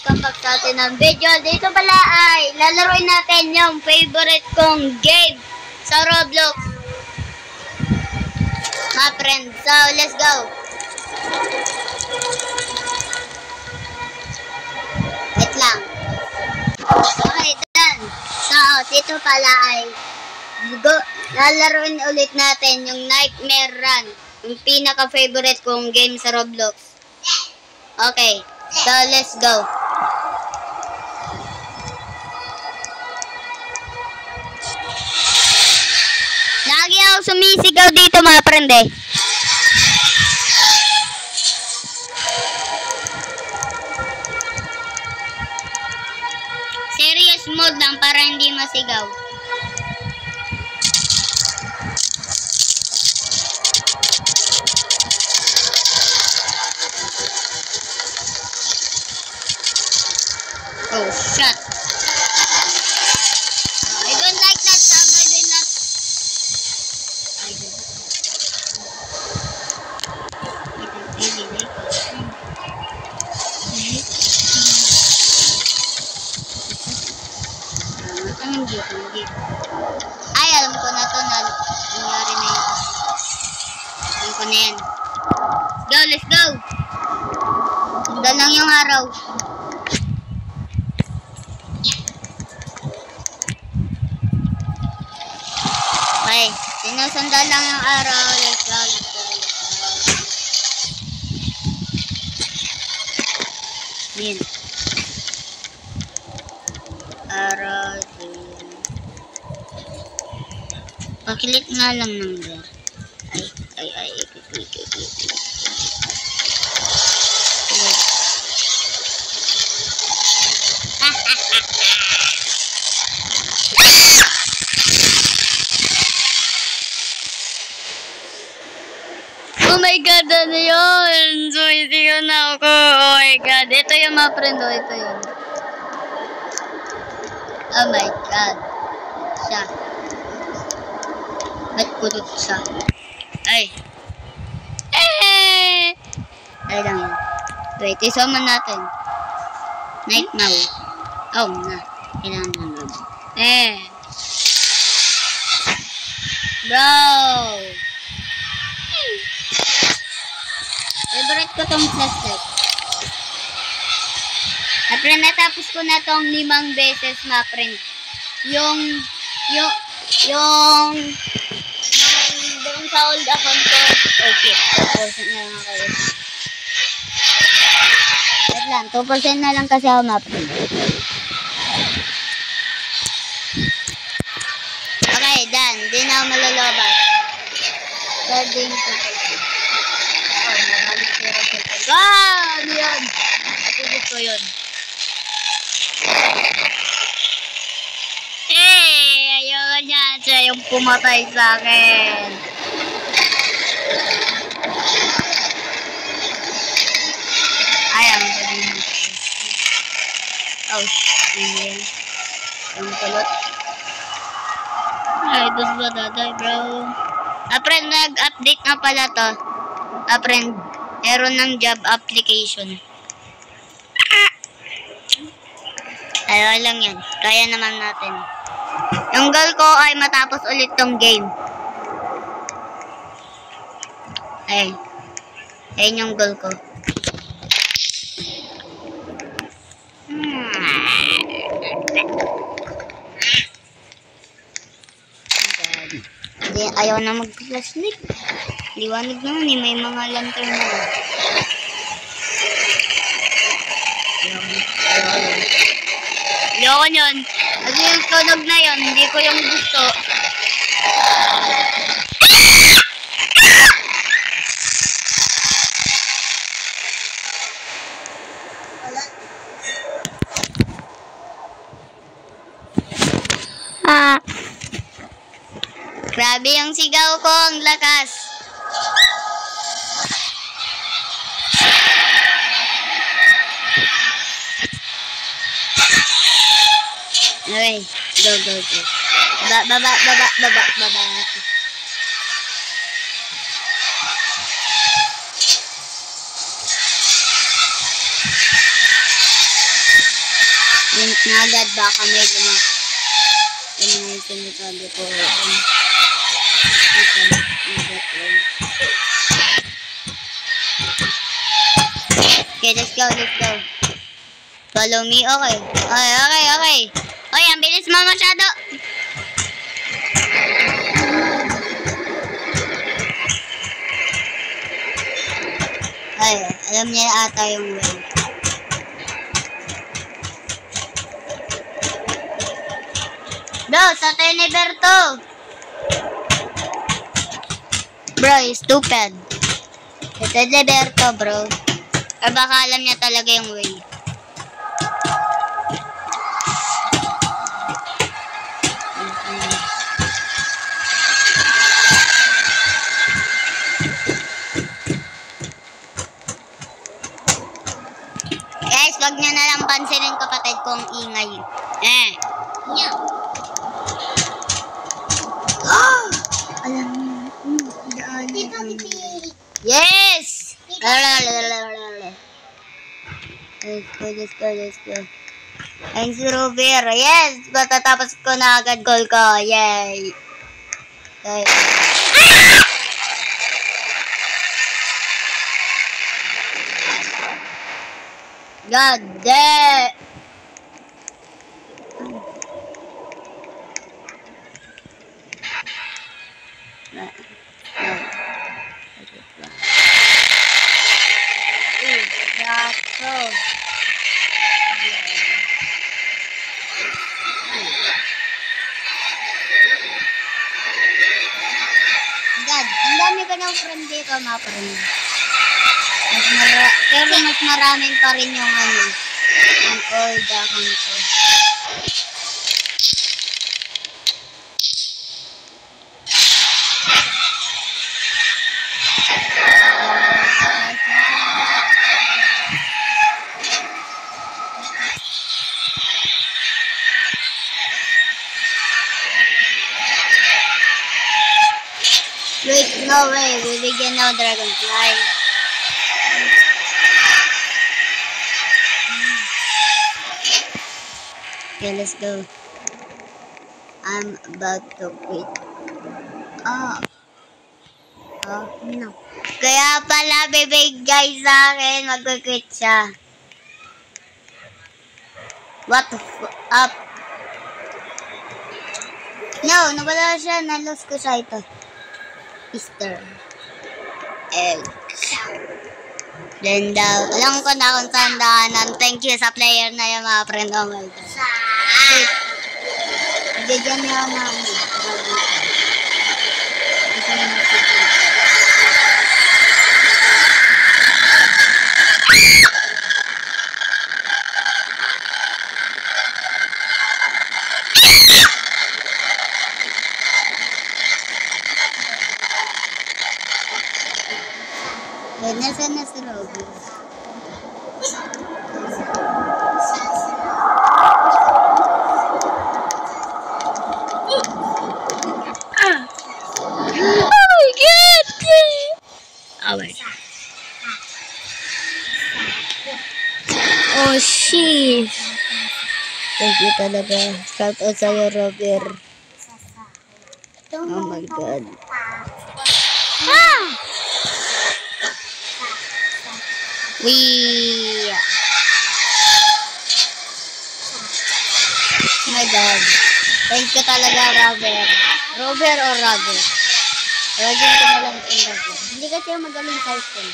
welcome back sa atin ng video. Dito pala ay lalaroin natin yung favorite kong game sa Roblox, my friend. So, let's go. Wait lang. Okay, done. So, dito pala ay lalaroin ulit natin yung Nightmare Run, yung pinaka-favorite kong game sa Roblox. Okay, so let's go. Lagi ako sumisigaw dito mga friend eh. Serious mode lang para hindi masigaw. Oh, shit. I don't like that sound. I don't like... Ay, alam ko na to. Nangyari na yun. Alam ko na yan. Let's go. Ganda lang yung araw. Okay, sinusundan lang yung araw. Let's go, let's go, let's go. Yan. Araw din. Pakilit nga lang ng bar. Ay. Oh my god, ano yun? So, isigaw na ako. Oh my god. Ito yung mga friend. Oh, ito yun. Oh my god. Siya. Ba't kulot siya? Ay. Ay lang yun. Wait, isama natin. Night now. Oh, na. Kailangan lang yun. Bro. Favorite ko tong flashlight. At natapos ko na tong 5 beses, mga friend. Yung doon sa old account ko. Okay, 2% na lang ako. Wait lang, 2% na lang kasi ako, mga friend. Okay, done. Hindi na ako malalobat. Garding 2%. Ano yun? Atubig ko yun. Ayoko niya. Siya yung pumatay sa akin. Ayaw mo din. Oh, yun. Yung kulot. Ay, doon ba daday, bro? Friend, nag-update na pala to. Friend, meron ng job application. Ayaw lang yan. Kaya naman natin. Yung goal ko ay matapos ulit tong game. Ayun. Ayun yung goal ko. Hindi, ayaw na mag-flashlight. Liwanag naman eh, may mga lantern na. Ayoko yun. Kasi yung tunog na yun, hindi ko yung gusto. Grabe yung sigaw ko, ang lakas. Okay, go. Baba. Print na agad, baka may lumak. Ano nga yung sinasabi ko. Okay, let's go. Follow me, okay. Okay. Oy, ang bilis mo masyado. Ay, alam niya ata yung way. Bro, sa Teniberto. Bro, stupid. Sa Teniberto, bro. Or baka alam niya talaga yung way. Guys, wag niyo na lang pansinin kapatid kong ingay. Yeah. Alam niyo. Yes! Let's go. Ang si Robert. Yes! Matatapos ko na agad goal ko. Yay! Okay. God damn! God, ang dami ko ng friend dito, mga friend. Pero mas maraming pa rin yung yung old account ko. Wait, no way. Bibigyan na Dragonfly. Okay, let's go. I'm about to quit. No. Kaya pala bibigay sa akin. Mag-quit siya. What the up? No, nawala siya. Nalos ko siya ito. Easter eggs. Then daw, alam ko na kung saan daanan. Thank you sa player na yung mga friend. Oh my God. Bigyan niya ako ng nasaan na si Robby? Oh my God! Oh my God. Oh shit! Thank you talaga. Shout out sa'yo, Robert. Oh my God. Oh my God. Thank you talaga, Robert. Robert or Robert? Lagyan ko na lang yung Robert. Hindi kasi yung magaling sa school.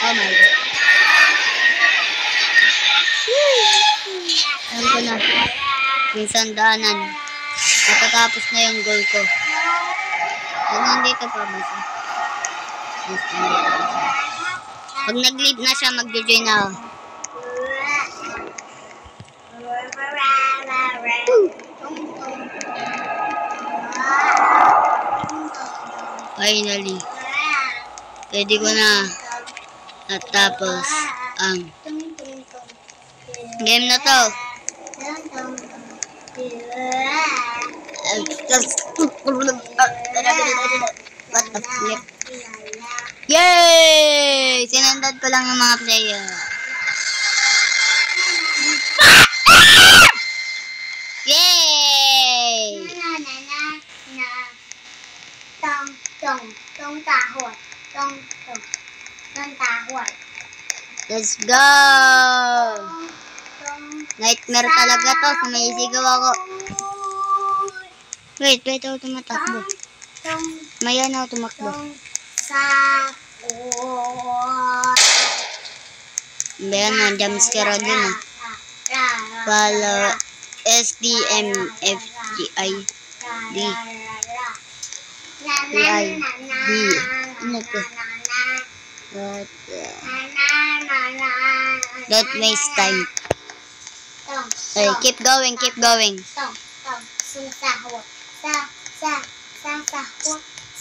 Oh my God. Alam ko na. Minsan daanan. Matatapos na yung goal ko. Nandito pa ba siya? Pag nag-lead na siya, mag-join na ako. Finally. Pwede ko na natapos ang game na to. What the flip? Yay! Sinundan ko lang yung mga player. Tong tahod. Tong tahod. Let's go! Nightmare talaga to. Sumisigaw ako. Wait, ako tumatakbo. Maya na ako tumakbo. Bayan mo, jumpscare din. Follow SDMFGI D D. Ano to? Don't waste time. Hey, keep going.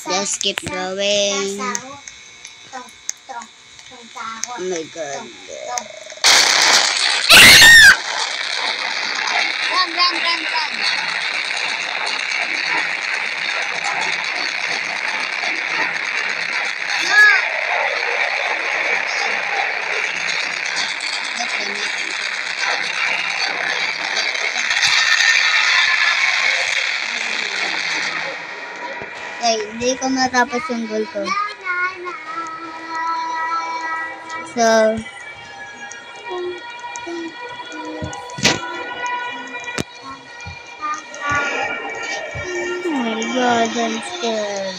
Just keep going. Oh my god. Run. Ay, hindi ko matapos yung goal ko. So, oh my god, I'm scared.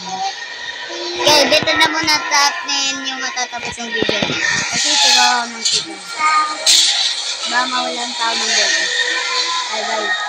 Okay, dito na muna tapin yung matatapos yung video. Kasi tigaw ako ng signal. Baka mawalan tao ng video. Bye bye.